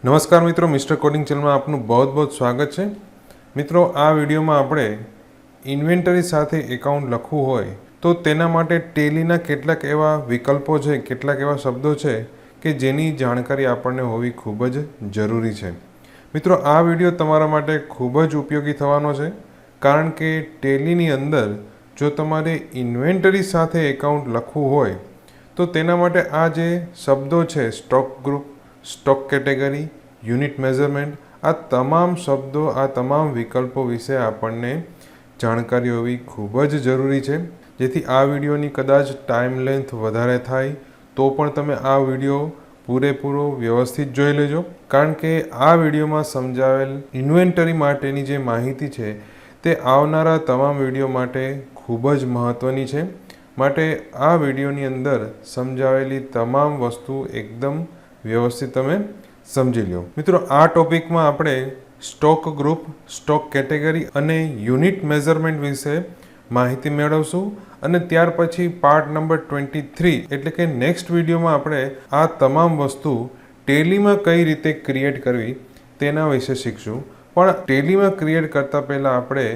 નમસ્કાર મિત્રો, mister coding ચેનલમાં આપનું बहुत बहुत સ્વાગત છે। મિત્રો, આ વિડીયોમાં આપણે ઇન્વેન્ટરી સાથે એકાઉન્ટ લખવું હોય તો તેના માટે ટેલીના કેટલાક એવા વિકલ્પો છે, કેટલાક એવા શબ્દો છે કે જેની જાણકારી આપણને હોવી ખૂબ જ જરૂરી છે। મિત્રો, આ વિડીયો તમારા માટે ખૂબ જ ઉપયોગી થવાનો છે, કારણ કે ટેલીની અંદર જો તમારે ઇન્વેન્ટરી સાથે એકાઉન્ટ લખવું હોય તો તેના માટે આ જે શબ્દો છે, stock group, stock category, unit measurement, આ તમામ શબ્દો, આ તમામ વિકલ્પો વિશે આપણને જાણકારી હોવી ખૂબ જ જરૂરી છે, જેથી આ વિડીયોની કદાચ ટાઈમ લેન્થ વધારે થાય તો પણ તમે આ વિડીયો પૂરેપૂરો વ્યવસ્થિત જોઈ લેજો, કારણ કે આ વિડીયોમાં સમજાવેલ ઇન્વેન્ટરી માટેની જે માહિતી છે તે આવનારા તમામ વિડીયો માટે ખૂબ જ મહત્ત્વની છે। માટે આ વિડીયોની અંદર સમજાવેલી તમામ વસ્તુ એકદમ વ્યવસ્થિત તમે સમજી લો। મિત્રો, આ ટોપિકમાં આપણે સ્ટોક ગ્રુપ, સ્ટોક કેટેગરી અને યુનિટ મેઝરમેન્ટ વિશે માહિતી મેળવશું અને ત્યાર પછી પાર્ટ નંબર 23 એટલે કે નેક્સ્ટ વિડીયોમાં આપણે આ તમામ વસ્તુ ટેલીમાં કઈ રીતે ક્રિએટ કરવી તેના વિશે શીખશું। પણ ટેલીમાં ક્રિએટ કરતાં પહેલાં આપણે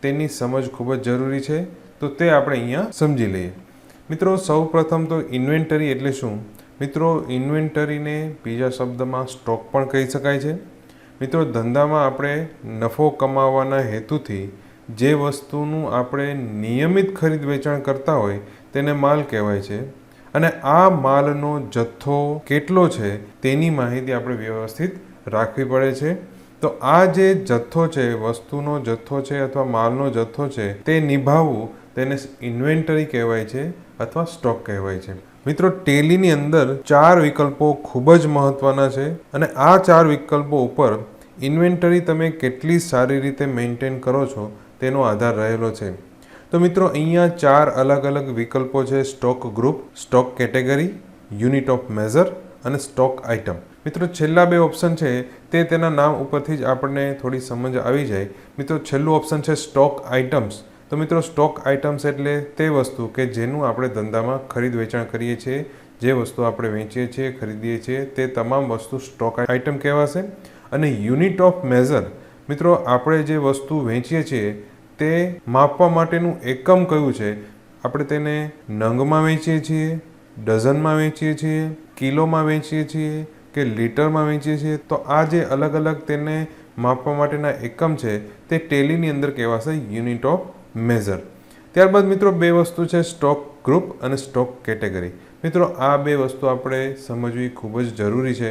તેની સમજ ખૂબ જ જરૂરી છે, તો તે આપણે અહીંયા સમજી લઈએ। મિત્રો, સૌપ્રથમ તો ઇન્વેન્ટરી એટલે શું? મિત્રો, ઇન્વેન્ટરીને બીજા શબ્દમાં સ્ટોક પણ કહી શકાય છે। મિત્રો, ધંધામાં આપણે નફો કમાવવાના હેતુથી જે વસ્તુનું આપણે નિયમિત ખરીદ વેચાણ કરતા હોય તેને માલ કહેવાય છે, અને આ માલનો જથ્થો કેટલો છે તેની માહિતી આપણે વ્યવસ્થિત રાખવી પડે છે। તો આ જે જથ્થો છે, વસ્તુનો જથ્થો છે અથવા માલનો જથ્થો છે, તે નિભાવવું તેને ઇન્વેન્ટરી કહેવાય છે અથવા સ્ટોક કહેવાય છે। મિત્રો, ટેલીની અંદર 4 વિકલ્પો ખૂબ જ મહત્વના છે અને આ 4 વિકલ્પો ઉપર ઇન્વેન્ટરી તમે કેટલી સારી રીતે મેન્ટેન કરો છો તેનો આધાર રહેલો છે। તો મિત્રો, અહીંયા 4 અલગ અલગ વિકલ્પો છે: stock group, stock category, unit of measure અને સ્ટોક આઇટમ। મિત્રો, છેલ્લા 2 ઓપ્શન છે તે તેના નામ ઉપરથી જ આપણને થોડી સમજ આવી જાય। મિત્રો, છેલ્લું ઓપ્શન છે સ્ટોક આઇટમ્સ। તો મિત્રો, સ્ટોક આઇટમ્સ એટલે તે વસ્તુ કે જેનું આપણે ધંધામાં ખરીદ વેચાણ કરીએ છીએ, જે વસ્તુ આપણે વેચીએ છીએ, ખરીદીએ છીએ, તે તમામ વસ્તુ સ્ટોક આઇટમ કહેવાશે। અને યુનિટ ઓફ મેઝર, મિત્રો, આપણે જે વસ્તુ વેચીએ છીએ તે માપવા માટેનું એકમ કયું છે? આપણે તેને નંગમાં વેચીએ છીએ, ડઝનમાં વેચીએ છીએ, કિલોમાં વેચીએ છીએ કે લીટરમાં વેચીએ છીએ? તો આ જે અલગ અલગ તેને માપવા માટેના એકમ છે તે ટેલીની અંદર કહેવાશે યુનિટ ઓફ મેઝર। ત્યારબાદ મિત્રો, 2 વસ્તુ છે: સ્ટોક ગ્રુપ અને સ્ટોક કેટેગરી। મિત્રો, આ 2 વસ્તુ આપણે સમજવી ખૂબ જ જરૂરી છે,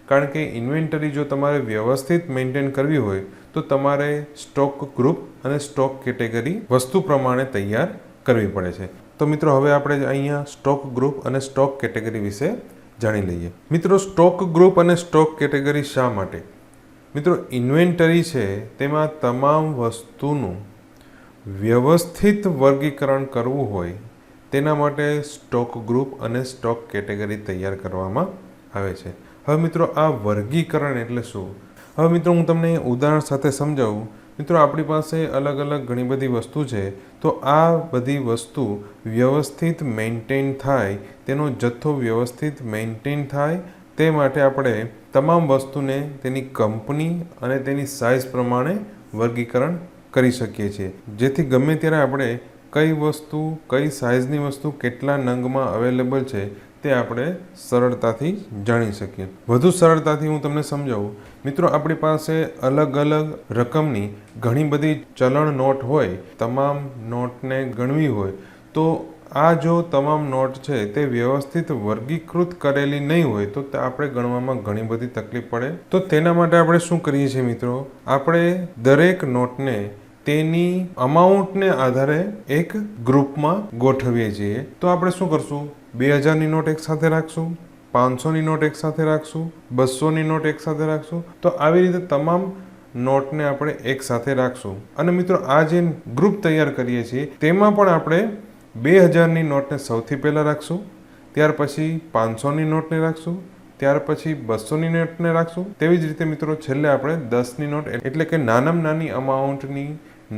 કારણ કે ઇન્વેન્ટરી જો તમારે વ્યવસ્થિત મેન્ટેન કરવી હોય તો તમારે સ્ટોક ગ્રુપ અને સ્ટોક કેટેગરી વસ્તુ પ્રમાણે તૈયાર કરવી પડે છે। તો મિત્રો, હવે આપણે અહીંયા સ્ટોક ગ્રુપ અને સ્ટોક કેટેગરી વિશે જાણી લઈએ। મિત્રો, સ્ટોક ગ્રુપ અને સ્ટોક કેટેગરી શા માટે? મિત્રો, ઇન્વેન્ટરી છે તેમાં તમામ વસ્તુનું વ્યવસ્થિત વર્ગીકરણ કરવું હોય તેના માટે સ્ટોક ગ્રુપ અને સ્ટોક કેટેગરી તૈયાર કરવામાં આવે છે। હવે મિત્રો, આ વર્ગીકરણ એટલે શું? હવે મિત્રો, હું તમને ઉદાહરણ સાથે સમજાવું। મિત્રો, આપણી પાસે અલગ અલગ ઘણી બધી વસ્તુ છે, તો આ બધી વસ્તુ વ્યવસ્થિત મેન્ટેન થાય, તેનો જથ્થો વ્યવસ્થિત મેન્ટેન થાય તે માટે આપણે તમામ વસ્તુને તેની કંપની અને તેની સાઇઝ પ્રમાણે વર્ગીકરણ કરી શકીએ છીએ, જેથી ગમે ત્યારે આપણે કઈ વસ્તુ, કઈ સાઇઝની વસ્તુ કેટલા નંગમાં અવેલેબલ છે તે આપણે સરળતાથી જાણી શકીએ। વધુ સરળતાથી હું તમને સમજાવું। મિત્રો, આપણી પાસે અલગ અલગ રકમની ઘણી બધી ચલણ નોટ હોય, તમામ નોટને ગણવી હોય તો આ જો તમામ નોટ છે તે વ્યવસ્થિત વર્ગીકૃત કરેલી નહીં હોય તો આપણે ગણવામાં ઘણી બધી તકલીફ પડે। તો તેના માટે આપણે શું કરીએ છીએ મિત્રો? આપણે દરેક નોટને તેની અમાઉન્ટને આધારે એક ગ્રુપમાં ગોઠવીએ છીએ। તો આપણે શું કરશું? 2000ની નોટ એક સાથે રાખશું, 500ની નોટ એક સાથે રાખશું, 200ની નોટ એક સાથે રાખશું। તો આવી રીતે તમામ નોટને આપણે એક સાથે રાખશું। અને મિત્રો, આ જે ગ્રુપ તૈયાર કરીએ છીએ તેમાં પણ આપણે 2000ની નોટને સૌથી પહેલાં રાખશું, ત્યાર પછી 500ની નોટને રાખશું, ત્યાર પછી 200ની નોટને રાખશું। તેવી જ રીતે મિત્રો, છેલ્લે આપણે 10ની નોટ એટલે કે નાનામાં નાની અમાઉન્ટની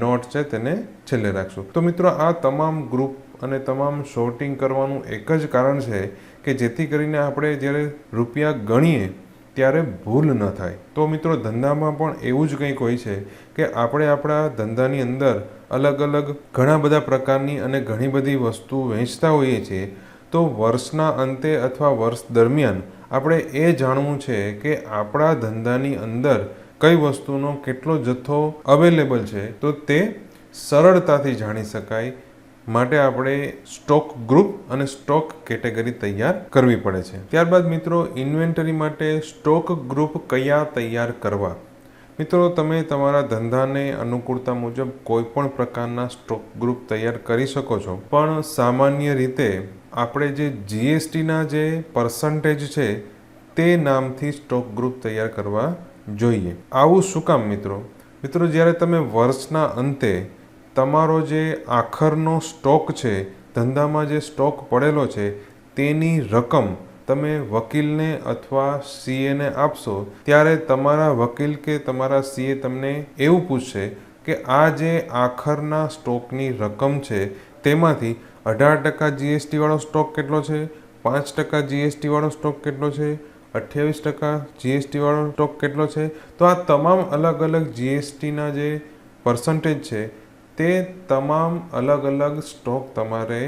નોટ છે તેને છેલ્લે રાખશું। તો મિત્રો, આ તમામ ગ્રુપ અને તમામ શોર્ટિંગ કરવાનું એક જ કારણ છે કે જેથી કરીને આપણે જ્યારે રૂપિયા ગણીએ ત્યારે ભૂલ ન થાય. તો મિત્રો ધંધામાં પણ એવું જ કંઈક હોય છે કે આપણે આપણા ધંધાની અંદર અલગ અલગ ઘણા બધા પ્રકારની અને ઘણી બધી વસ્તુ વેચતા હોઈએ છીએ. તો વર્ષના અંતે અથવા વર્ષ દરમિયાન આપણે એ જાણવું છે કે આપણા ધંધાની અંદર કઈ વસ્તુનો કેટલો જથ્થો અવેલેબલ છે, તો તે સરળતાથી જાણી શકાય માટે આપણે સ્ટોક ગ્રુપ અને સ્ટોક કેટેગરી તૈયાર કરવી પડે છે. ત્યારબાદ મિત્રો ઇન્વેન્ટરી માટે સ્ટોક ગ્રુપ કયા તૈયાર કરવા. મિત્રો તમે તમારા ધંધાને અનુકૂળતા મુજબ કોઈ પણ પ્રકારના સ્ટોક ગ્રુપ તૈયાર કરી શકો છો, પણ સામાન્ય રીતે આપણે જે જીએસટીના જે પર્સન્ટેજ છે તે નામથી સ્ટોક ગ્રુપ તૈયાર કરવા જોઈએ. આવું શું કામ મિત્રો? મિત્રો જ્યારે તમે વર્ષના અંતે તમારો જે આખરનો સ્ટોક છે, ધંધામાં જે સ્ટોક પડેલો છે તેની રકમ તમે વકીલને અથવા સીએને આપશો, ત્યારે તમારા વકીલ કે તમારા સીએ તમને એવું પૂછશે કે આ જે આખરના સ્ટોકની રકમ છે તેમાંથી 18% જીએસટી વાળો સ્ટોક કેટલો છે, 5% જીએસટી વાળો સ્ટોક કેટલો છે, 28% જીએસટી વાળો સ્ટોક કેટલો છે. તો આ તમામ અલગ અલગ જીએસટીના જે પર્સન્ટેજ છે તે તમામ અલગ અલગ સ્ટોક તમારે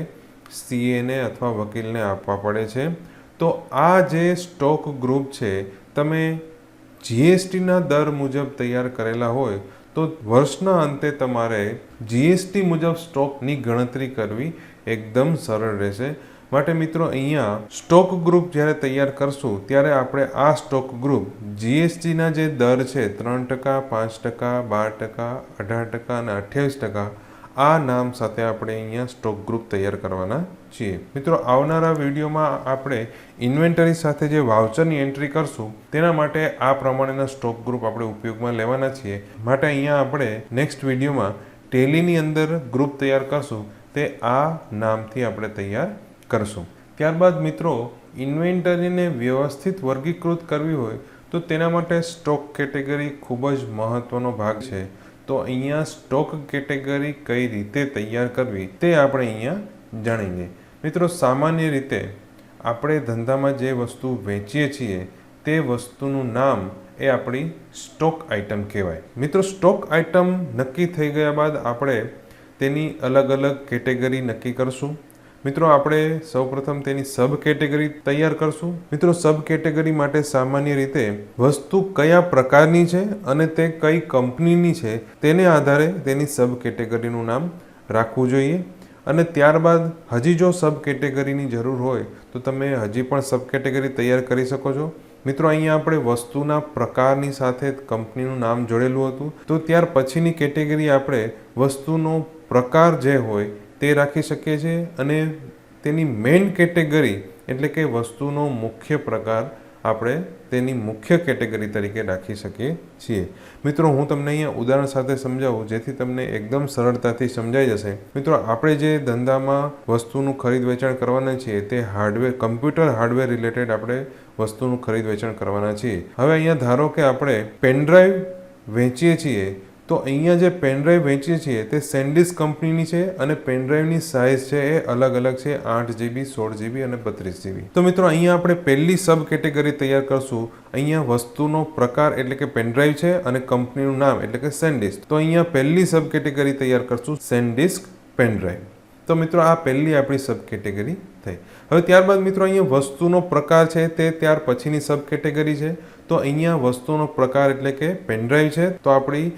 સીએને અથવા વકીલને આપવા પડે છે. તો આ જે સ્ટોક ગ્રુપ છે તમે જીએસટીના દર મુજબ તૈયાર કરેલા હોય તો વર્ષના અંતે તમારે જીએસટી મુજબ સ્ટોકની ગણતરી કરવી એકદમ સરળ રહેશે. માટે મિત્રો અહીંયા સ્ટોક ગ્રુપ જ્યારે તૈયાર કરશું ત્યારે આપણે આ સ્ટોક ગ્રુપ જીએસટીના જે દર છે 3%, 5%, 12%, 18% અને 28%, આ નામ સાથે આપણે અહીંયા સ્ટોક ગ્રુપ તૈયાર કરવાના છીએ. મિત્રો આવનારા વિડીયોમાં આપણે ઇન્વેન્ટરી સાથે જે વાઉચરની એન્ટ્રી કરશું તેના માટે આ પ્રમાણેના સ્ટોક ગ્રુપ આપણે ઉપયોગમાં લેવાના છીએ. માટે અહીંયા આપણે નેક્સ્ટ વિડીયોમાં ટેલીની અંદર ગ્રુપ તૈયાર કરશું તે આ નામથી આપણે તૈયાર કરશું. ત્યારબાદ મિત્રો ઇન્વેન્ટરીને વ્યવસ્થિત વર્ગીકૃત કરવી હોય તો તેના માટે સ્ટોક કેટેગરી ખૂબ જ મહત્વનો ભાગ છે. તો અહીંયા સ્ટોક કેટેગરી કઈ રીતે તૈયાર કરવી તે આપણે અહીંયા જાણીએ. મિત્રો સામાન્ય રીતે આપણે ધંધામાં જે વસ્તુ વેચીએ છીએ તે વસ્તુનું નામ એ આપણી સ્ટોક આઇટમ કહેવાય. મિત્રો સ્ટોક આઇટમ નક્કી થઈ ગયા બાદ આપણે તેની અલગ અલગ કેટેગરી નક્કી કરશું. મિત્રો આપણે સૌપ્રથમ તેની સબ કેટેગરી તૈયાર કરશું. મિત્રો સબ કેટેગરી માટે સામાન્ય રીતે વસ્તુ કયા પ્રકારની છે અને તે કઈ કંપનીની છે તેને આધારે તેની સબ કેટેગરીનું નામ રાખવું જોઈએ. અને ત્યારબાદ હજી જો સબ કેટેગરીની જરૂર હોય તો તમે હજી પણ સબ કેટેગરી તૈયાર કરી શકો છો. મિત્રો અહીંયા આપણે વસ્તુના પ્રકારની સાથે કંપનીનું નામ જોડેલું હતું, તો ત્યાર પછીની કેટેગરી આપણે વસ્તુનો પ્રકાર જે હોય તે રાખી શકીએ છીએ અને તેની મેઇન કેટેગરી એટલે કે વસ્તુનો મુખ્ય પ્રકાર આપણે તેની મુખ્ય કેટેગરી તરીકે રાખી શકીએ છીએ. મિત્રો હું તમને અહીંયા ઉદાહરણ સાથે સમજાવું જેથી તમને એકદમ સરળતાથી સમજાઈ જશે. મિત્રો આપણે જે ધંધામાં વસ્તુનું ખરીદ વેચાણ કરવાના છીએ તે હાર્ડવેર, કમ્પ્યુટર હાર્ડવેર રિલેટેડ આપણે વસ્તુનું ખરીદ વેચાણ કરવાના છીએ. હવે અહીંયા ધારો કે આપણે પેનડ્રાઈવ વેચીએ છીએ, તો અહીંયા જે પેનડ્રાઈવ વેચીએ છીએ તે સેન્ડિસ્ક કંપનીની છે અને પેનડ્રાઈવની સાઇઝ છે એ અલગ અલગ છે, 8GB, 16GB અને 32GB. તો મિત્રો અહીંયા આપણે પહેલી સબ કેટેગરી તૈયાર કરશું. અહીંયા વસ્તુનો પ્રકાર એટલે કે પેનડ્રાઈવ છે અને કંપનીનું નામ એટલે કે સેન્ડિસ્ક. તો અહીંયા પહેલી સબ કેટેગરી તૈયાર કરશું સેન્ડિસ્ક પેનડ્રાઈવ. તો મિત્રો આ પહેલી આપણી સબ કેટેગરી થઈ. હવે ત્યારબાદ મિત્રો અહીંયા વસ્તુનો પ્રકાર છે તે ત્યાર પછીની સબ કેટેગરી છે. તો અહીંયા વસ્તુનો પ્રકાર એટલે કે પેનડ્રાઈવ છે તો આપણી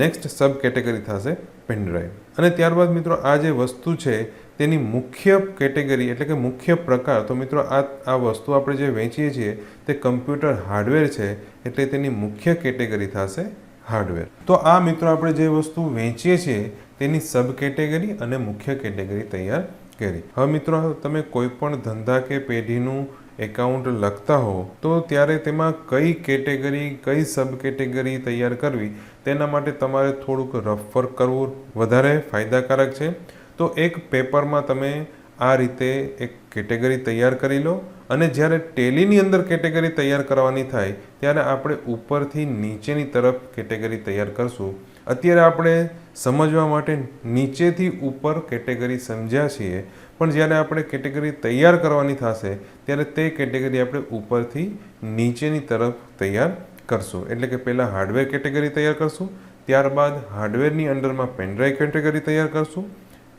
નેક્સ્ટ સબ કેટેગરી થશે પેનડ્રાઈવ. અને ત્યારબાદ મિત્રો આ જે વસ્તુ છે તેની મુખ્ય કેટેગરી એટલે કે મુખ્ય પ્રકાર, તો મિત્રો આ વસ્તુ આપણે જે વેચીએ છીએ તે કમ્પ્યુટર હાર્ડવેર છે એટલે તેની મુખ્ય કેટેગરી થશે હાર્ડવેર. તો આ મિત્રો આપણે જે વસ્તુ વેચીએ છીએ તેની સબ કેટેગરી અને મુખ્ય કેટેગરી તૈયાર કરી. હવે મિત્રો તમે કોઈ પણ ધંધા કે પેઢીનું એકાઉન્ટ લખતા હો તો ત્યારે તેમાં કઈ કેટેગરી, કઈ સબ કેટેગરી તૈયાર કરવી તેના માટે તમારે થોડુંક રફ વર્ક કરવું વધારે ફાયદાકારક છે. તો એક પેપરમાં તમે આ રીતે એક કેટેગરી તૈયાર કરી લો અને જ્યારે ટેલીની અંદર કેટેગરી તૈયાર કરવાની થાય ત્યારે આપણે ઉપરથી નીચેની તરફ કેટેગરી તૈયાર કરશું. અત્યારે આપણે સમજવા માટે નીચેથી ઉપર કેટેગરી સમજ્યા છીએ, પણ જ્યારે આપણે કેટેગરી તૈયાર કરવાની થશે ત્યારે તે કેટેગરી આપણે ઉપરથી નીચેની તરફ તૈયાર કરશું. એટલે કે પહેલાં હાર્ડવેર કેટેગરી તૈયાર કરશું, ત્યારબાદ હાર્ડવેરની અંડરમાં પેનડ્રાઈવ કેટેગરી તૈયાર કરશું,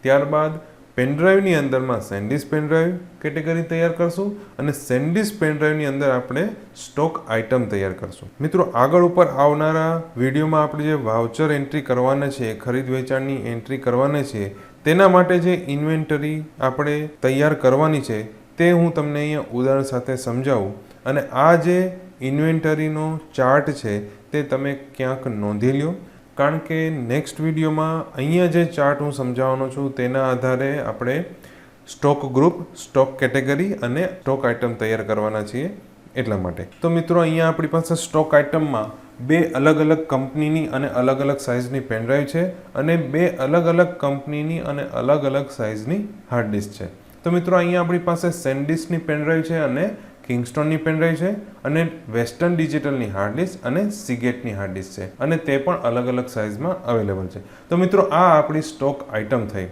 ત્યારબાદ પેનડ્રાઈવની અંદરમાં સેન્ડિસ્ક પેનડ્રાઈવ કેટેગરી તૈયાર કરશું અને સેન્ડિસ્ક પેનડ્રાઈવની અંદર આપણે સ્ટોક આઇટમ તૈયાર કરશું. મિત્રો, આગળ ઉપર આવનારા વિડીયોમાં આપણે જે વાઉચર એન્ટ્રી કરવાના છે, ખરીદ વેચાણની એન્ટ્રી કરવાના છે, તેના માટે જે ઇન્વેન્ટરી આપણે તૈયાર કરવાની છે તે હું તમને અહીંયા ઉદાહરણ સાથે સમજાવું. અને આ જે ઇન્વેન્ટરીનો ચાર્ટ છે તે તમે ક્યાંક નોંધી લ્યો, કારણ કે નેક્સ્ટ વિડીયોમાં અહીંયા જે ચાર્ટ હું સમજાવવાનો છું તેના આધારે આપણે સ્ટોક ગ્રુપ, સ્ટોક કેટેગરી અને સ્ટોક આઇટમ તૈયાર કરવાના છીએ એટલા માટે. તો મિત્રો, અહીંયા આપણી પાસે સ્ટોક આઇટમમાં બે અલગ અલગ કંપનીની અને અલગ અલગ સાઇઝની પેનડ્રાઈવ છે અને બે અલગ અલગ કંપનીની અને અલગ અલગ સાઇઝની હાર્ડ ડિસ્ક છે. તો મિત્રો, અહીંયા આપણી પાસે સેન્ડિસ્કની પેનડ્રાઈવ છે અને કિંગસ્ટોનની પેનડ્રાઈવ છે અને વેસ્ટર્ન ડિજિટલની હાર્ડ ડિસ્ક અને સીગેટની હાર્ડ ડિસ્ક છે અને તે પણ અલગ અલગ સાઇઝમાં અવેલેબલ છે. તો મિત્રો, આ આપણી સ્ટોક આઇટમ થઈ.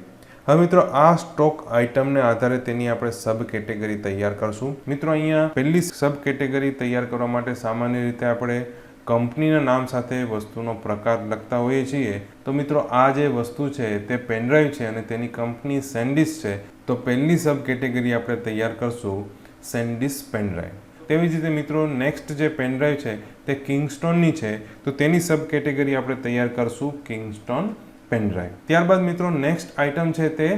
હવે મિત્રો, આ સ્ટોક આઇટમને આધારે તેની આપણે સબ કેટેગરી તૈયાર કરશું. મિત્રો, અહીંયા પહેલી સબ કેટેગરી તૈયાર કરવા માટે સામાન્ય રીતે આપણે કંપનીના નામ સાથે વસ્તુનો પ્રકાર લખતા હોઈએ છીએ. તો મિત્રો, આ જે વસ્તુ છે તે પેનડ્રાઈવ છે અને તેની કંપની સેન્ડિસ્ક છે. તો પહેલી સબ કેટેગરી આપણે તૈયાર કરશું સેન્ડિસ્ક પેનડ્રાઈવ. તેવી જ રીતે મિત્રો, નેક્સ્ટ જે પેનડ્રાઈવ છે તે કિંગસ્ટોનની છે, તો તેની સબ કેટેગરી આપણે તૈયાર કરશું કિંગસ્ટોન પેનડ્રાઈવ. ત્યારબાદ મિત્રો, નેક્સ્ટ આઇટમ છે તે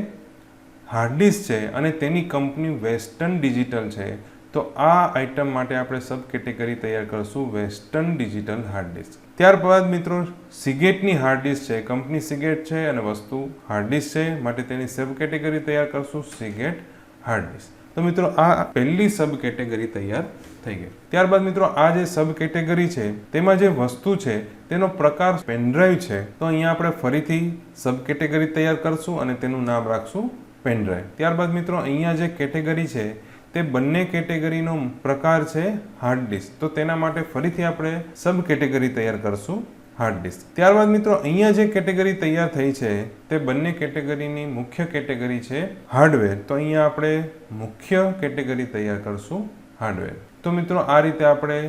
હાર્ડ ડિસ્ક છે અને તેની કંપની વેસ્ટર્ન ડિજિટલ છે. તો આ આઇટમ માટે આપણે સબ કેટેગરી તૈયાર કરશું વેસ્ટર્ન ડિજિટલ હાર્ડ ડિસ્ક. ત્યારબાદ મિત્રો, સીગેટની હાર્ડ ડિસ્ક છે, કંપની સીગેટ છે અને વસ્તુ હાર્ડ ડિસ્ક છે, માટે તેની સબ કેટેગરી તૈયાર કરશું સીગેટ હાર્ડ ડિસ્ક. તો મિત્રો, આ પહેલી સબ કેટેગરી તૈયાર થઈ ગઈ. ત્યારબાદ મિત્રો, આ જે સબ કેટેગરી છે તેમાં જે વસ્તુ છે તેનો પ્રકાર પેનડ્રાઈવ છે. તો અહીંયા આપણે ફરીથી સબ કેટેગરી તૈયાર કરશું અને તેનું નામ રાખશું પેનડ્રાઈવ. ત્યારબાદ મિત્રો, અહીંયા જે કેટેગરી છે તે બંને કેટેગરીનો પ્રકાર છે હાર્ડ ડિસ્ક. તો તેના માટે ફરીથી આપણે સબ કેટેગરી તૈયાર કરશું હાર્ડ ડિસ્ક. ત્યારબાદ મિત્રો, અહીંયા જે કેટેગરી તૈયાર થઈ છે તે બંને કેટેગરીની મુખ્ય કેટેગરી છે હાર્ડવેર. તો અહીંયા આપણે મુખ્ય કેટેગરી તૈયાર કરશું હાર્ડવેર. તો મિત્રો, આ રીતે આપણે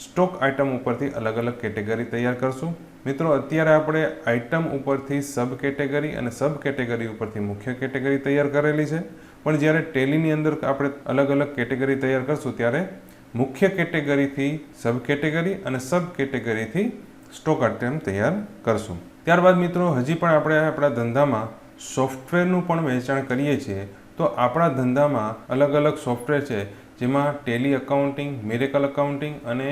સ્ટોક આઇટમ ઉપરથી અલગ અલગ કેટેગરી તૈયાર કરશું. મિત્રો, અત્યારે આપણે આઇટમ ઉપરથી સબ કેટેગરી અને સબ કેટેગરી ઉપરથી મુખ્ય કેટેગરી તૈયાર કરેલી છે, પણ જ્યારે ટેલીની અંદર આપણે અલગ અલગ કેટેગરી તૈયાર કરશું ત્યારે મુખ્ય કેટેગરીથી સબ કેટેગરી અને સબ કેટેગરીથી સ્ટોક આઇટમ તૈયાર કરશું. ત્યારબાદ મિત્રો, હજી પણ આપણે આપણા ધંધામાં સોફ્ટવેરનું પણ વેચાણ કરીએ છીએ. તો આપણા ધંધામાં અલગ અલગ સોફ્ટવેર છે, જેમાં ટેલી અકાઉન્ટિંગ, મિરેકલ અકાઉન્ટિંગ અને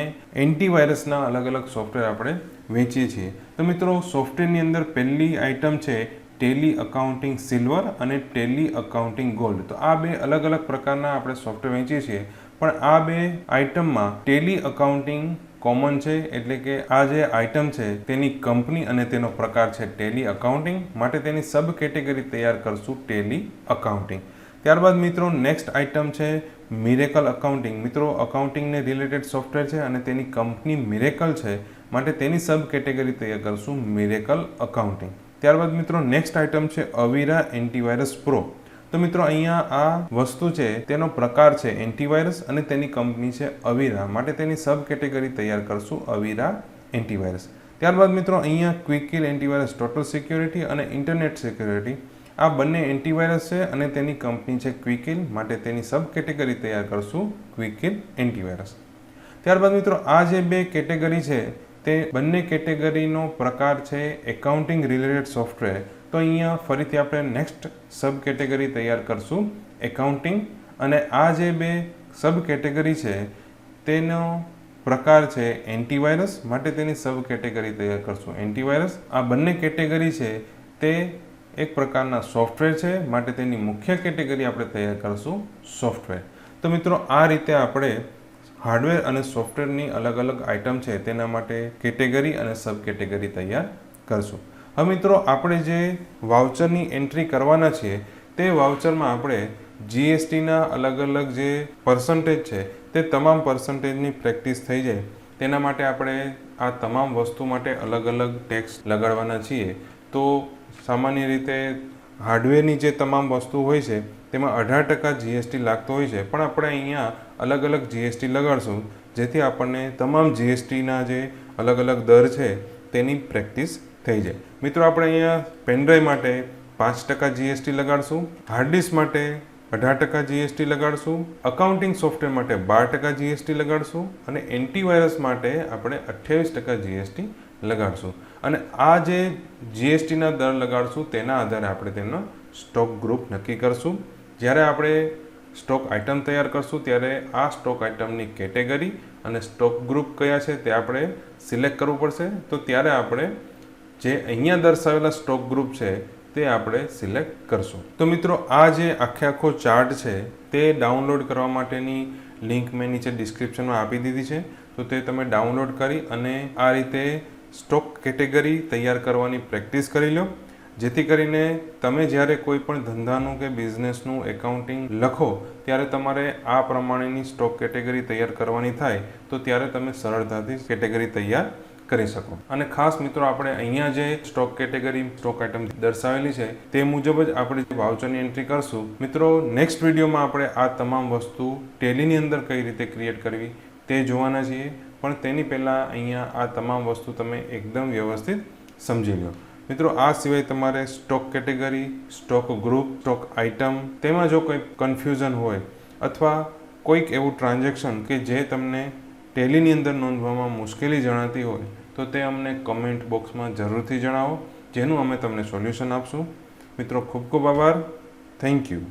એન્ટીવાયરસના અલગ અલગ સોફ્ટવેર આપણે વેચીએ છીએ. તો મિત્રો, સોફ્ટવેરની અંદર પહેલી આઇટમ છે ટેલી અકાઉન્ટિંગ સિલ્વર અને ટેલી અકાઉન્ટિંગ ગોલ્ડ. તો આ બે અલગ અલગ પ્રકારના આપણે સોફ્ટવેર વેચીએ છીએ, પણ આ બે આઇટમમાં ટેલી અકાઉન્ટિંગ કોમન છે. એટલે કે આ જે આઇટમ છે તેની કંપની અને તેનો પ્રકાર છે ટેલી અકાઉન્ટિંગ, માટે તેની સબ કેટેગરી તૈયાર કરશું ટેલી અકાઉન્ટિંગ. ત્યારબાદ મિત્રો, નેક્સ્ટ આઇટમ છે મિરેકલ અકાઉન્ટિંગ. મિત્રો, અકાઉન્ટિંગને રિલેટેડ સોફ્ટવેર છે અને તેની કંપની મિરેકલ છે, માટે તેની સબ કેટેગરી તૈયાર કરશું મિરેકલ અકાઉન્ટિંગ. ત્યારબાદ મિત્રો, નેક્સ્ટ આઇટમ છે અવીરા એન્ટીવાયરસ પ્રો. તો મિત્રો, અહીંયા આ વસ્તુ છે તેનો પ્રકાર છે એન્ટીવાયરસ અને તેની કંપની છે અવીરા, માટે તેની સબ કેટેગરી તૈયાર કરશું અવીરા એન્ટીવાયરસ. ત્યારબાદ મિત્રો, અહીંયા ક્વિકિલ એન્ટીવાયરસ ટોટલ સિક્યોરિટી અને ઇન્ટરનેટ સિક્યોરિટી, આ બંને એન્ટીવાયરસ છે અને તેની કંપની છે ક્વિકિલ, માટે તેની સબ કેટેગરી તૈયાર કરશું ક્વિકિલ એન્ટીવાયરસ. ત્યારબાદ મિત્રો, આ જે બે કેટેગરી છે તે બંને કેટેગરીનો પ્રકાર છે એકાઉન્ટિંગ રિલેટેડ સોફ્ટવેર. તો અહીંયા ફરીથી આપણે નેક્સ્ટ સબ કેટેગરી તૈયાર કરશું એકાઉન્ટિંગ. અને આ જે બે સબ કેટેગરી છે તેનો પ્રકાર છે એન્ટીવાયરસ, માટે તેની સબ કેટેગરી તૈયાર કરશું એન્ટીવાયરસ. આ બંને કેટેગરી છે તે એક પ્રકારના સોફ્ટવેર છે, માટે તેની મુખ્ય કેટેગરી આપણે તૈયાર કરશું સોફ્ટવેર. તો મિત્રો, આ રીતે આપણે હાર્ડવેર અને સોફ્ટવેરની અલગ અલગ આઇટમ છે તેના માટે કેટેગરી અને સબ કેટેગરી તૈયાર કરશું. હવે મિત્રો, આપણે જે વાઉચરની એન્ટ્રી કરવાના છીએ તે વાઉચરમાં આપણે જીએસટીના અલગ અલગ જે પર્સન્ટેજ છે તે તમામ પર્સન્ટેજની પ્રેક્ટિસ થઈ જાય તેના માટે આપણે આ તમામ વસ્તુ માટે અલગ અલગ ટેક્સ લગાડવાના છીએ. તો સામાન્ય રીતે હાર્ડવેરની જે તમામ વસ્તુ હોય છે તેમાં 18% જીએસટી લાગતો હોય છે, પણ આપણે અહીંયા અલગ અલગ જીએસટી લગાડશું, જેથી આપણને તમામ જીએસટીના જે અલગ અલગ દર છે તેની પ્રેક્ટિસ થઈ જાય. મિત્રો, આપણે અહીંયા પેનડ્રાઈવ માટે 5% જીએસટી લગાડશું, હાર્ડ ડિસ્ક માટે 18% જીએસટી લગાડશું, અકાઉન્ટિંગ સોફ્ટવેર માટે 12% જીએસટી લગાડશું અને એન્ટીવાયરસ માટે આપણે 28% જીએસટી લગાડશું. અને આ જે જીએસટીના દર લગાડશું તેના આધારે આપણે તેનો સ્ટોક ગ્રુપ નક્કી કરશું. જ્યારે આપણે સ્ટોક આઇટમ તૈયાર કરશું ત્યારે આ સ્ટોક આઇટમની કેટેગરી અને સ્ટોક ગ્રુપ કયા છે તે આપણે સિલેક્ટ કરવું પડશે. તો ત્યારે આપણે જે અહીંયા દર્શાવેલા સ્ટોક ગ્રુપ છે તે આપણે સિલેક્ટ કરશું. તો મિત્રો, આ જે આખો ચાર્ટ છે તે ડાઉનલોડ કરવા માટેની લિંક મેં નીચે ડિસ્ક્રિપ્શનમાં આપી દીધી છે. તો તે તમે ડાઉનલોડ કરી અને આ રીતે સ્ટોક કેટેગરી તૈયાર કરવાની પ્રેક્ટિસ કરી લો, જેથી કરીને તમે જ્યારે કોઈ પણ ધંધાનું કે બિઝનેસનું એકાઉન્ટિંગ લખો ત્યારે તમારે આ પ્રમાણેની સ્ટોક કેટેગરી તૈયાર કરવાની થાય તો ત્યારે તમે સરળતાથી કેટેગરી તૈયાર કરી શકો. અને ખાસ મિત્રો, આપણે અહીંયા જે સ્ટોક કેટેગરી સ્ટોક આઇટમ દર્શાવેલી છે તે મુજબ જ આપણે વાઉચરની એન્ટ્રી કરશું. મિત્રો, નેક્સ્ટ વિડીયોમાં આપણે આ તમામ વસ્તુ ટેલીની અંદર કઈ રીતે ક્રિએટ કરવી તે જોવાના છીએ, પણ તેની પહેલાં અહીંયા આ તમામ વસ્તુ તમે એકદમ વ્યવસ્થિત સમજી લો. મિત્રો, આ સિવાય તમારે stock category, stock group, stock item તેમાં જો કોઈ કન્ફ્યુઝન હોય અથવા કોઈક એવું ટ્રાન્ઝેક્શન કે જે તમને ટેલીની અંદર નોંધવામાં મુશ્કેલી જણાતી હોય તો તે અમને કમેન્ટ બોક્સમાં જરૂરથી જણાવો, જેનું અમે તમને સોલ્યુશન આપશું. મિત્રો, ખૂબ ખૂબ આભાર. Thank you.